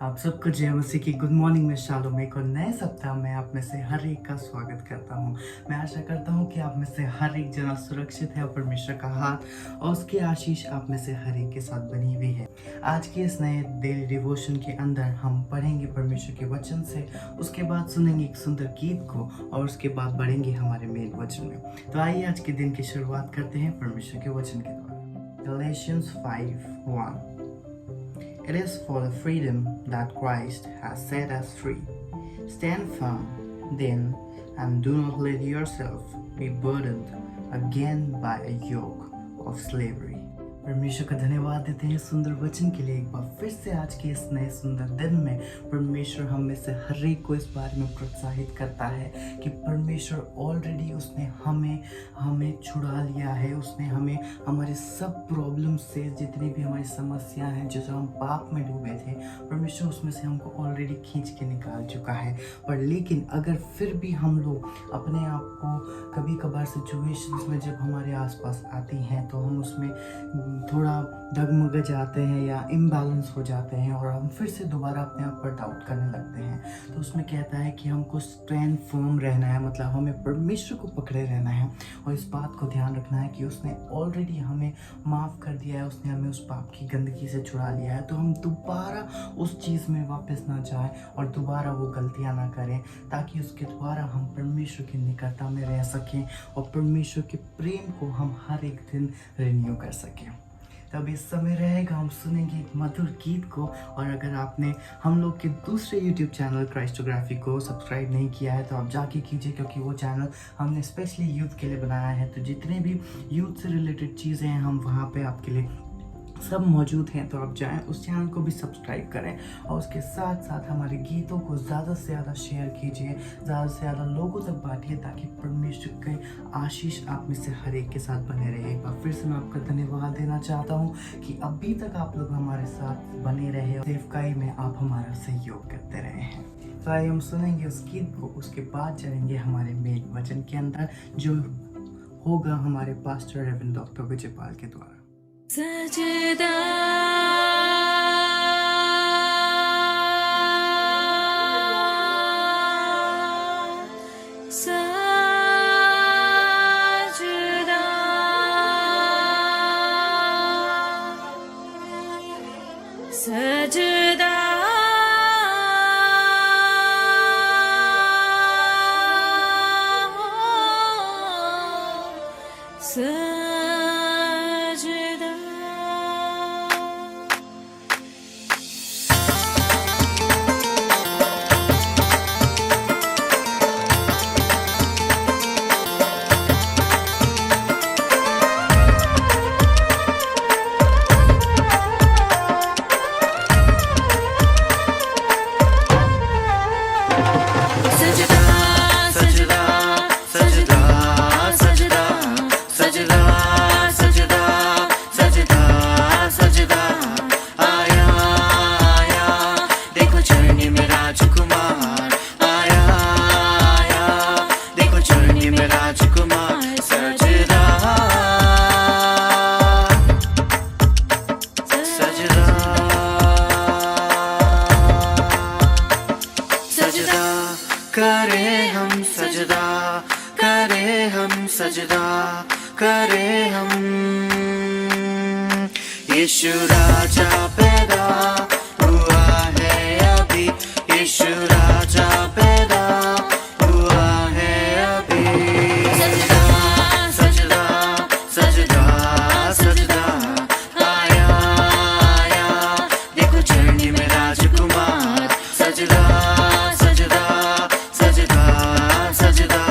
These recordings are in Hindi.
आप सबको जय मसीह की गुड मॉर्निंग में शालोम। एक और नए सप्ताह में आप में से हर एक का स्वागत करता हूं। मैं आशा करता हूं कि आप में से हर एक जना सुरक्षित है और परमेश्वर का हाथ और उसकी आशीष आप में से हर एक के साथ बनी हुई है। आज के इस नए डेली डिवोशन के अंदर हम पढ़ेंगे परमेश्वर के वचन से, उसके बाद सुनेंगे एक सुंदर गीत को और उसके बाद बढ़ेंगे हमारे मेल वचन में। तो आइए आज के दिन की शुरुआत करते हैं परमेश्वर के वचन के द्वारा। Galatians 5:1 It is for the freedom that Christ has set us free. Stand firm, then, and do not let yourself be burdened again by a yoke of slavery. परमेश्वर का धन्यवाद देते हैं सुंदर वचन के लिए। एक बार फिर से आज के इस नए सुंदर दिन में परमेश्वर हम में से हर एक को इस बारे में प्रोत्साहित करता है कि परमेश्वर ऑलरेडी उसने हमें छुड़ा लिया है। उसने हमें हमारे सब प्रॉब्लम से, जितनी भी हमारी समस्या हैं, जो हम पाप में डूबे थे, परमेश्वर उसमें से हमको ऑलरेडी खींच के निकाल चुका है। पर लेकिन अगर फिर भी हम लोग अपने आप को कभी कभार सिचुएशंस में जब हमारे आसपास आती हैं तो हम उसमें थोड़ा डगमग जाते हैं या इम्बैलेंस हो जाते हैं और हम फिर से दोबारा अपने आप पर डाउट करने लगते हैं। तो उसमें कहता है कि हमको स्टैंड फर्म रहना है, मतलब हमें परमेश्वर को पकड़े रहना है और इस बात को ध्यान रखना है कि उसने ऑलरेडी हमें माफ़ कर दिया है, उसने हमें उस पाप की गंदगी से छुड़ा लिया है। तो हम दोबारा उस चीज़ में वापस ना जाएं और दोबारा वो गलतियाँ ना करें, ताकि उसके द्वारा हम परमेश्वर की निकटता में रह सकें और परमेश्वर के प्रेम को हम हर एक दिन रिन्यू कर सकें। तब इस समय रहेगा हम सुनेंगे एक मधुर गीत को। और अगर आपने हम लोग के दूसरे YouTube चैनल क्राइस्टोग्राफी को सब्सक्राइब नहीं किया है तो आप जाके कीजिए, क्योंकि वो चैनल हमने स्पेशली यूथ के लिए बनाया है। तो जितने भी यूथ से रिलेटेड चीज़ें हैं हम वहाँ पे आपके लिए सब मौजूद हैं। तो आप जाएं, उस चैनल को भी सब्सक्राइब करें और उसके साथ साथ हमारे गीतों को ज़्यादा से ज़्यादा शेयर कीजिए, ज़्यादा से ज़्यादा लोगों तक बांटिए, ताकि परमेश्वर के आशीष आप में से हर एक के साथ बने रहे। एक बार फिर से मैं आपका धन्यवाद देना चाहता हूँ कि अभी तक आप लोग हमारे साथ बने रहे और सेवकाई में आप हमारा सहयोग करते रहे हैं। तो आइए हम सुनेंगे उस गीत को, उसके बाद चलेंगे हमारे मेल वचन के अंदर, जो होगा हमारे पास्टर रेवरेंड डॉक्टर विजयपाल के द्वारा। सजदा सजदा सजदा करे हम यीशु राजा पैदा हुआ है अभी, यीशु राजा पैदा हुआ है अभी। सजदा सजदा सजदा सजदा आया आया, देखो चरनी में राजकुमार। सजदा सजदा सजदा सजदा सजदा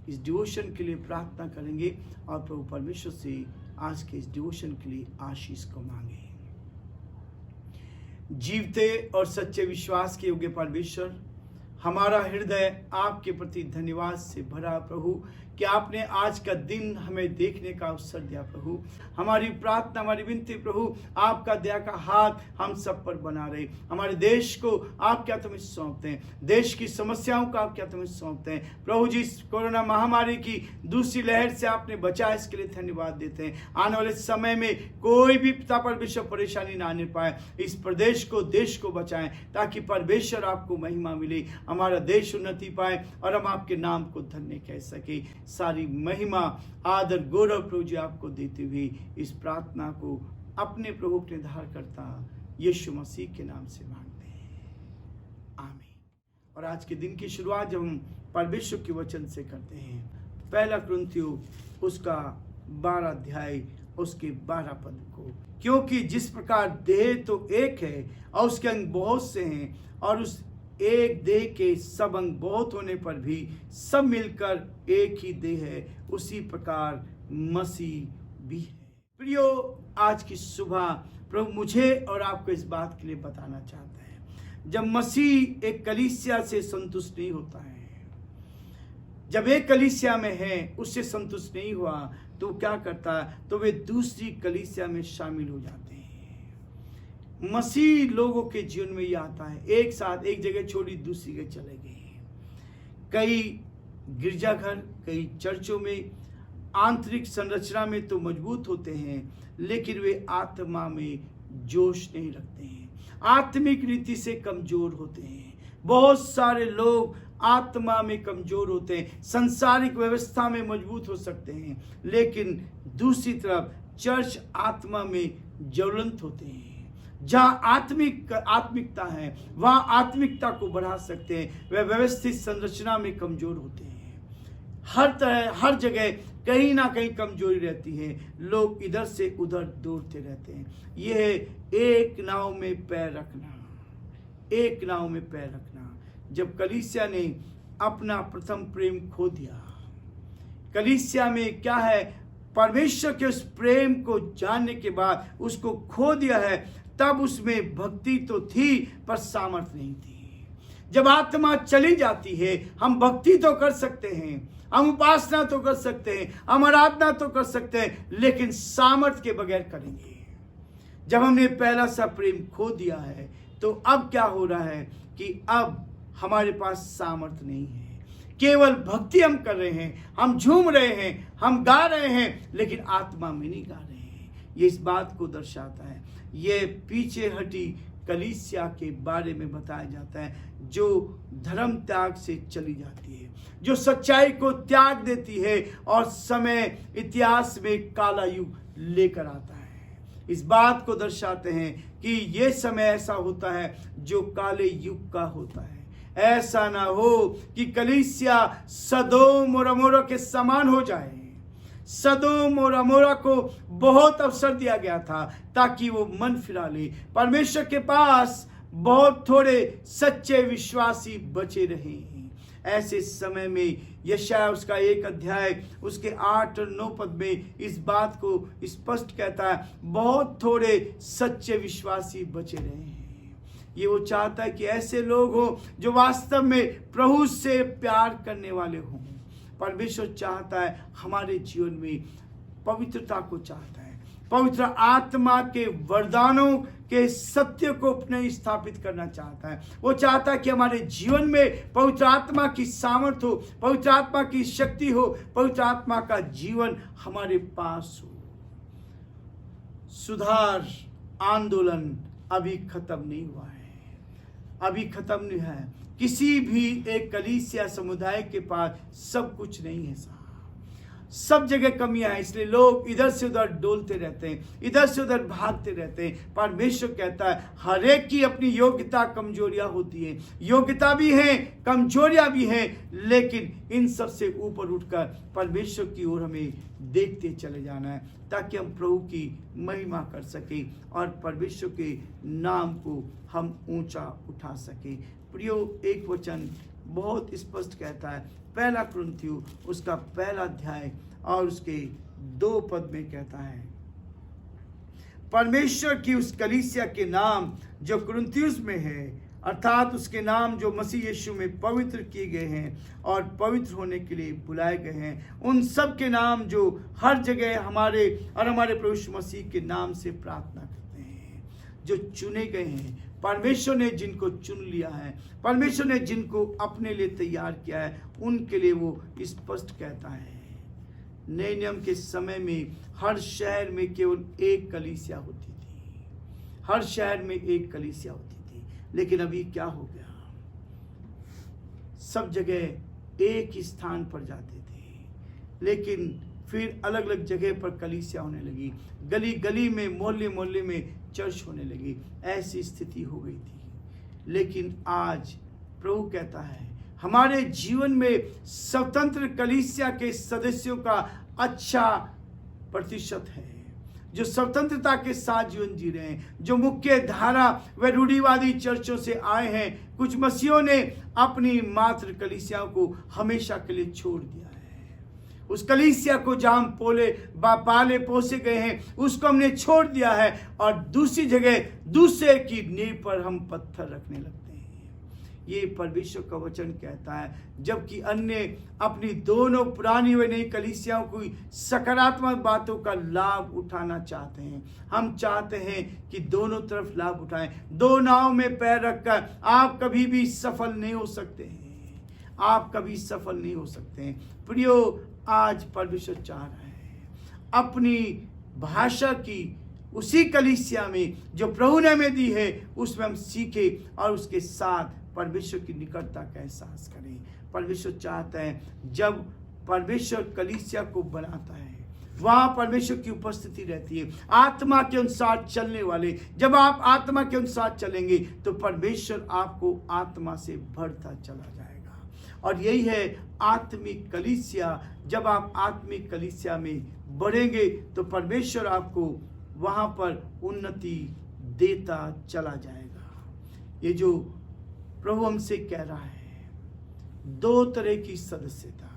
इस डिवोशन के लिए प्रार्थना करेंगे और प्रभु परमेश्वर से आज के इस डिवोशन के लिए आशीष को मांगे। जीवते और सच्चे विश्वास के योग्य परमेश्वर, हमारा हृदय आपके प्रति धन्यवाद से भरा प्रभु कि आपने आज का दिन हमें देखने का अवसर दिया। प्रभु हमारी प्रार्थना, हमारी विनती प्रभु, आपका दया का हाथ हम सब पर बना रहे। हमारे देश को आप क्या तुम्हें सौंपते हैं, देश की समस्याओं का आप क्या तुम्हें सौंपते हैं। प्रभु जी, कोरोना महामारी की दूसरी लहर से आपने बचाया, इसके लिए धन्यवाद देते हैं। आने वाले समय में कोई भी पिता परमेश्वर परेशानी ना आने पाए। इस प्रदेश को, देश को बचाएं ताकि परमेश्वर आपको महिमा मिले, हमारा देश उन्नति पाए और हम आपके नाम को धन्य कह सके। सारी महिमा, आदर, गौरव प्रभु जी आपको देते हुए इस प्रार्थना को अपने प्रभु के धारकर्ता यीशु मसीह के नाम से मांगते हैं, आमीन। और आज के दिन की शुरुआत जब हम परमेश्वर के वचन से करते हैं, पहला कुरिन्थियों उसका 12 अध्याय उसके 12 पद को, क्योंकि जिस प्रकार देह तो एक है और उसके अंग बहुत से हैं, और उस एक देह के सब अंग बहुत होने पर भी सब मिलकर एक ही देह है, उसी प्रकार मसीह भी है। प्रियो, आज की सुबह प्रभु मुझे और आपको इस बात के लिए बताना चाहता है, जब मसीह एक कलीसिया से संतुष्ट नहीं होता है, जब एक कलीसिया में है उससे संतुष्ट नहीं हुआ तो क्या करता है, तो वे दूसरी कलीसिया में शामिल हो जाते हैं। मसीह लोगों के जीवन में ये आता है, एक साथ एक जगह छोड़ी दूसरी जगह चले गए। कई गिरजाघर, कई चर्चों में आंतरिक संरचना में तो मजबूत होते हैं, लेकिन वे आत्मा में जोश नहीं रखते हैं, आत्मिक रीति से कमजोर होते हैं। बहुत सारे लोग आत्मा में कमजोर होते हैं, सांसारिक व्यवस्था में मजबूत हो सकते हैं, लेकिन दूसरी तरफ चर्च आत्मा में ज्वलंत होते हैं। जहाँ आत्मिकता है वहाँ आत्मिकता को बढ़ा सकते हैं। वे व्यवस्थित संरचना में कमजोर होते हैं। हर तरह, हर जगह कहीं ना कहीं कमजोरी रहती है, लोग इधर से उधर दौड़ते रहते हैं। यह है एक नाव में पैर रखना, एक नाव में पैर रखना। जब कलीसिया ने अपना प्रथम प्रेम खो दिया, कलीसिया में क्या है, परमेश्वर के उस प्रेम को जानने के बाद उसको खो दिया है, तब उसमें भक्ति तो थी पर सामर्थ्य नहीं थी। जब आत्मा चली जाती है, हम भक्ति तो कर सकते हैं, हम उपासना तो कर सकते हैं, हम आराधना तो कर सकते हैं, लेकिन सामर्थ्य के बगैर करेंगे। जब हमने पहला सा प्रेम खो दिया है तो अब क्या हो रहा है कि अब हमारे पास सामर्थ्य नहीं है। केवल भक्ति हम कर रहे हैं, हम झूम रहे हैं, हम गा रहे हैं, लेकिन आत्मा में नहीं गा रहे हैं। ये इस बात को दर्शाता है। ये पीछे हटी कलीसिया के बारे में बताया जाता है, जो धर्म त्याग से चली जाती है, जो सच्चाई को त्याग देती है और समय इतिहास में काला युग लेकर आता है। इस बात को दर्शाते हैं कि ये समय ऐसा होता है जो काले युग का होता है। ऐसा ना हो कि कलीसिया सदोम और अमोरा के समान हो जाए। सदोम और अमोरा को बहुत अवसर दिया गया था ताकि वो मन फिरा ले। परमेश्वर के पास बहुत थोड़े सच्चे विश्वासी बचे रहे हैं। ऐसे समय में यशायाह उसका 1 अध्याय उसके 8 और 9 पद में इस बात को स्पष्ट कहता है, बहुत थोड़े सच्चे विश्वासी बचे रहे हैं। ये वो चाहता है कि ऐसे लोग हो जो वास्तव में प्रभु से प्यार करने वाले हों। परमेश्वर चाहता है हमारे जीवन में पवित्रता को चाहता है, पवित्र आत्मा के वरदानों के सत्य को अपने स्थापित करना चाहता है। वो चाहता है कि हमारे जीवन में पवित्र आत्मा की सामर्थ्य हो, पवित्र आत्मा की शक्ति हो, पवित्र आत्मा का जीवन हमारे पास हो। सुधार आंदोलन अभी खत्म नहीं हुआ है, अभी खत्म नहीं है। किसी भी एक कलीसिया समुदाय के पास सब कुछ नहीं है, सब जगह कमियां हैं, इसलिए लोग इधर से उधर डोलते रहते हैं, इधर से उधर भागते रहते हैं। परमेश्वर कहता है हर एक की अपनी योग्यता कमजोरियां होती हैं, योग्यता भी है, कमजोरियां भी हैं, लेकिन इन सब से ऊपर उठकर परमेश्वर की ओर हमें देखते चले जाना है ताकि हम प्रभु की महिमा कर सके और परमेश्वर के नाम को हम ऊंचा उठा सके। प्रियो, एक वचन बहुत स्पष्ट कहता है। पहला कुरिन्थियों उसका पहला अध्याय और उसके 2 पद में कहता है, परमेश्वर की उस कलीसिया के नाम जो कुरिन्थियुस में है, अर्थात उसके नाम जो मसीह यीशु में पवित्र किए गए हैं और पवित्र होने के लिए बुलाए गए हैं, उन सब के नाम जो हर जगह हमारे और हमारे प्रभु यीशु मसीह के नाम से प्रार्थना करते हैं, जो चुने गए हैं। परमेश्वर ने जिनको चुन लिया है, परमेश्वर ने जिनको अपने लिए तैयार किया है, उनके लिए वो स्पष्ट कहता है। नए नियम के समय में हर शहर में केवल एक कलीसिया होती थी, हर शहर में एक कलीसिया होती थी। लेकिन अभी क्या हो गया, सब जगह एक ही स्थान पर जाते थे, लेकिन फिर अलग अलग जगह पर कलीसिया होने लगी, गली गली में, मोहल्ले मोहल्ले में चर्च होने लगी। ऐसी स्थिति हो गई थी। लेकिन आज प्रभु कहता है, हमारे जीवन में स्वतंत्र कलीसिया के सदस्यों का अच्छा प्रतिशत है, जो स्वतंत्रता के साथ जीवन जी रहे हैं, जो मुख्य धारा व रूढ़िवादी चर्चों से आए हैं। कुछ मसीहों ने अपनी मात्र कलीसियाओं को हमेशा के लिए छोड़ दिया है। उस कलीसिया को जहां हम पाले पोसे गए हैं, उसको हमने छोड़ दिया है और दूसरी जगह दूसरे की नींव पर हम पत्थर रखने लगते हैं। ये परमेश्वर का वचन कहता है। जबकि अन्य अपनी दोनों पुरानी व नई कलीसियाओं की सकारात्मक बातों का लाभ उठाना चाहते हैं। हम चाहते हैं कि दोनों तरफ लाभ उठाएं। दो नाव में पैर रखकर आप कभी भी सफल नहीं हो सकते हैं, आप कभी सफल नहीं हो सकते हैं। प्रियो, आज परमेश्वर चाह रहा है अपनी भाषा की उसी कलीसिया में जो प्रभु ने हमें दी है, उसमें हम सीखें और उसके साथ परमेश्वर की निकटता का एहसास करें। परमेश्वर चाहता है जब परमेश्वर कलीसिया को बनाता है, वहां परमेश्वर की उपस्थिति रहती है। आत्मा के अनुसार चलने वाले, जब आप आत्मा के अनुसार चलेंगे तो परमेश्वर आपको आत्मा से भरता चला जाएगा। और यही है आत्मिक कलीसिया। जब आप आत्मिक कलीसिया में बढ़ेंगे तो परमेश्वर आपको वहां पर उन्नति देता चला जाएगा। ये जो प्रभु हमसे कह रहा है, 2 तरह की सदस्यता,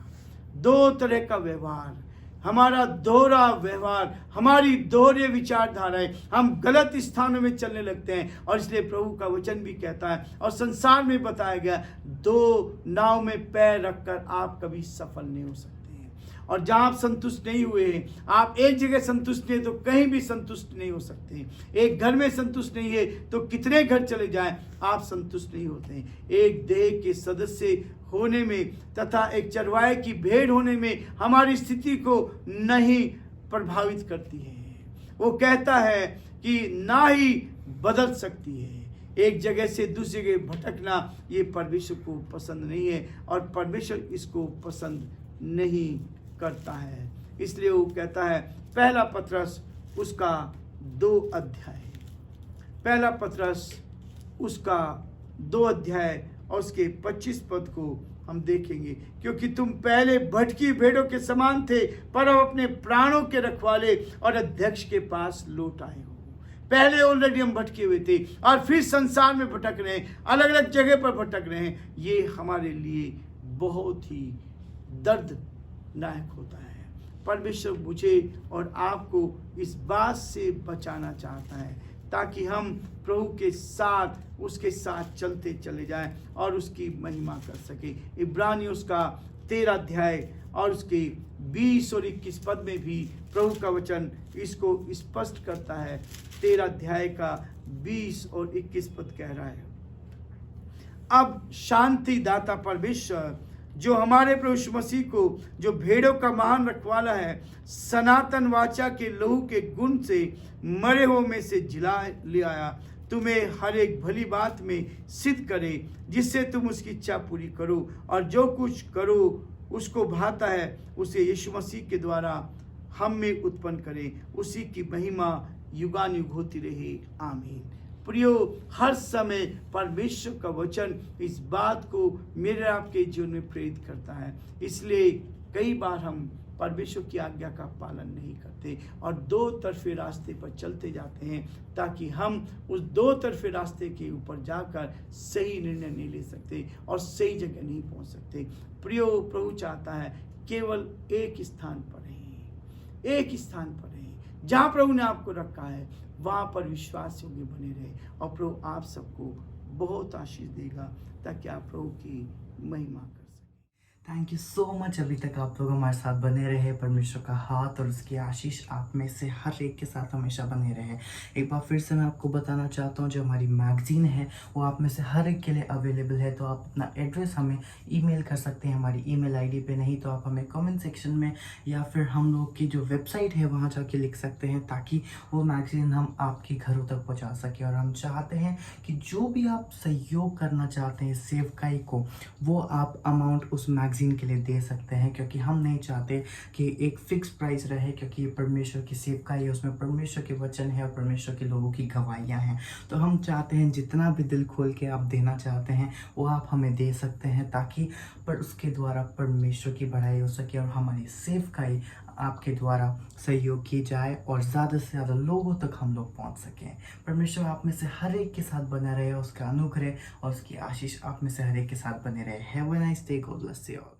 2 तरह का व्यवहार, हमारा दोहरा व्यवहार, हमारी दोहरे विचारधाराएं, हम गलत स्थानों में चलने लगते हैं। और इसलिए प्रभु का वचन भी कहता है और संसार में बताया गया, 2 नाव में पैर रखकर आप कभी सफल नहीं हो सकते। और जहां आप संतुष्ट नहीं हुए हैं, आप एक जगह संतुष्ट नहीं है तो कहीं भी संतुष्ट नहीं हो सकते। एक घर में संतुष्ट नहीं है तो कितने घर चले जाएं, आप संतुष्ट नहीं होते हैं। एक देह के सदस्य होने में तथा एक चरवाहे की भेड़ होने में हमारी स्थिति को नहीं प्रभावित करती है। वो कहता है कि ना ही बदल सकती है। एक जगह से दूसरी जगह भटकना ये परमेश्वर को पसंद नहीं है और परमेश्वर इसको पसंद नहीं करता है। इसलिए वो कहता है, पहला पत्रस उसका 2 अध्याय, पहला पत्रस उसका 2 अध्याय और उसके 25 पद को हम देखेंगे। क्योंकि तुम पहले भटकी भेड़ों के समान थे, पर अब अपने प्राणों के रखवाले और अध्यक्ष के पास लौट आए हो। पहले ऑलरेडी हम भटके हुए थे और फिर संसार में भटक रहे हैं, अलग अलग जगह पर भटक रहे हैं। ये हमारे लिए बहुत ही दर्दनाक होता है। परमेश्वर मुझे और आपको इस बात से बचाना चाहता है ताकि हम प्रभु के साथ, उसके साथ चलते चले जाएं और उसकी महिमा कर सके। इब्रानियों उसका 13 अध्याय और उसके 20 और 21 पद में भी प्रभु का वचन इसको स्पष्ट करता है। 13 अध्याय का 20 और 21 पद कह रहा है, अब शांति दाता परमेश्वर जो हमारे प्रभु यीशु मसीह को, जो भेड़ों का महान रखवाला है, सनातन वाचा के लहू के गुण से मरे हुओं में से जिला ले आया, तुम्हें हर एक भली बात में सिद्ध करे, जिससे तुम उसकी इच्छा पूरी करो और जो कुछ करो उसको भाता है उसे यीशु मसीह के द्वारा हम में उत्पन्न करे। उसी की महिमा युगानुयुग होती रहे, आमीन। प्रियो, हर समय परमेश्वर का वचन इस बात को मेरे आपके जीवन में प्रेरित करता है। इसलिए कई बार हम परमेश्वर की आज्ञा का पालन नहीं करते और दो तरफे रास्ते पर चलते जाते हैं, ताकि हम उस दो तरफे रास्ते के ऊपर जाकर सही निर्णय नहीं ले सकते और सही जगह नहीं पहुंच सकते। प्रियो, प्रभु चाहता है केवल एक स्थान पर रहें, एक स्थान पर रहें जहाँ प्रभु ने आपको रखा है, वहाँ पर विश्वास योग्य बने रहे और प्रभु आप सबको बहुत आशीष देगा, ताकि आप प्रभु की महिमा कर सकें। Thank you so much. अभी तक आप लोग हमारे साथ बने रहे। परमेश्वर का हाथ और उसकी आशीष आप में से हर एक के साथ हमेशा बने रहे। एक बार फिर से मैं आपको बताना चाहता हूँ, जो हमारी मैगजीन है वो आप में से हर एक के लिए अवेलेबल है। तो आप अपना एड्रेस हमें ईमेल कर सकते हैं हमारी ईमेल आईडी पे, नहीं तो आप हमें कमेंट सेक्शन में या फिर हम लोग की जो वेबसाइट है वहाँ जाके लिख सकते हैं, ताकि वो मैगजीन हम आपके घरों तक पहुँचा सकें। और हम चाहते हैं कि जो भी आप सहयोग करना चाहते हैं सेवकाई को, वो आप अमाउंट उस मैगजीन के लिए दे सकते हैं, क्योंकि हम नहीं चाहते कि एक फिक्स प्राइस रहे, क्योंकि ये परमेश्वर की सेवकाई है, उसमें परमेश्वर के वचन है और परमेश्वर के लोगों की गवाहियाँ हैं। तो हम चाहते हैं जितना भी दिल खोल के आप देना चाहते हैं वो आप हमें दे सकते हैं, ताकि पर उसके द्वारा परमेश्वर की बढ़ाई हो सके और हमारी सेवकाई आपके द्वारा सहयोग की जाए और ज़्यादा से ज़्यादा लोगों तक हम लोग पहुंच सकें। परमेश्वर आप में से हर एक के साथ बना रहे, उसका अनुग्रह और उसकी आशीष आप में से हर एक के साथ बने रहे। Have a nice day, God bless you all.